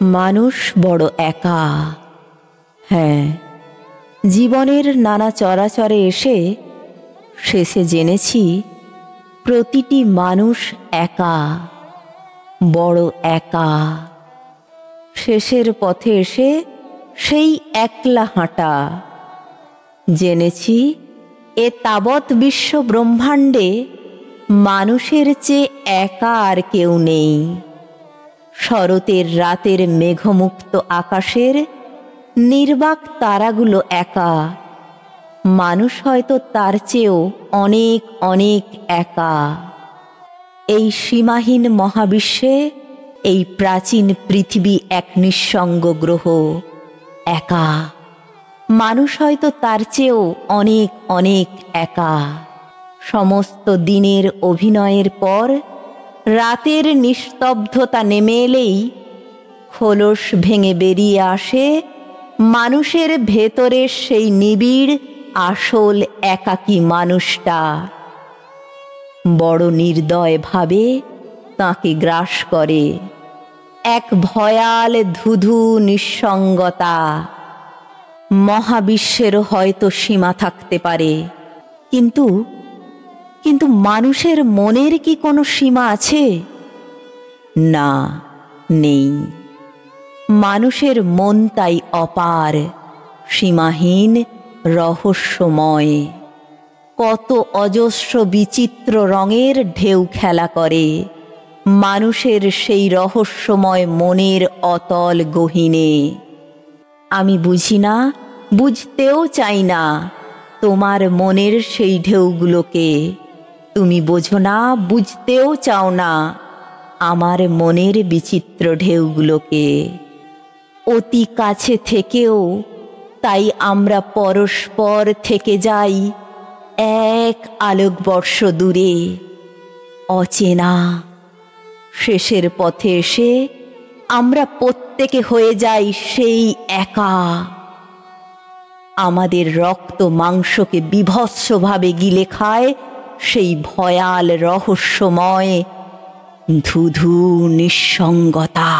মানুষ বড় একা। হ্যাঁ, জীবনের নানা চরাচরে এসে শেষে জেনেছি প্রতিটি মানুষ একা, বড় একা। শেষের পথে এসে সেই একলা হাঁটা। জেনেছি এ তাবৎ বিশ্ব ব্রহ্মাণ্ডে মানুষের চেয়ে একা আর কেউ নেই। শরতের রাতের মেঘমুক্ত আকাশের নির্বাক তারাগুলো একা, মানুষ হয়তো তার চেয়েও অনেক অনেক একা। এই সীমাহীন মহাবিশ্বে এই প্রাচীন পৃথিবী এক নিঃসঙ্গ গ্রহ, একা। মানুষ হয়তো তার চেয়েও অনেক অনেক একা। সমস্ত দিনের অভিনয়ের পর রাতের নিস্তব্ধতা নেমে এলেই খোলস ভেঙে বেরিয়ে আসে মানুষের ভেতরের সেই নিবিড় আসল একাকী মানুষটা। বড় নির্দয় ভাবে তাঁকে গ্রাস করে এক ভয়াল ধুধু নিঃসঙ্গতা। মহাবিশ্বেরও হয়তো সীমা থাকতে পারে, কিন্তু কিন্তু মানুষের মনের কি কোনো সীমা আছে? না, নেই। মানুষের মন তাই অপার, সীমাহীন, রহস্যময়। কত অজস্র বিচিত্র রঙের ঢেউ খেলা করে মানুষের সেই রহস্যময় মনের অতল গহীনে। আমি বুঝি না, বুঝতেও চাই না তোমার মনের সেই ঢেউগুলোকে। তুমি বোঝো না, বুঝতেও চাও না আমার মনের বিচিত্র ঢেউগুলোকে। অতি কাছে থেকেও তাই আমরা পরস্পর থেকে যাই এক আলোকবর্ষ দূরে, অচেনা। শেষের পথে এসে আমরা প্রত্যেকে হয়ে যাই সেই একা। আমাদের রক্ত মাংসকে বীভৎসভাবে গিলে খায় সেই ভয়াল রহস্যময় ধুধু নিঃসঙ্গতা।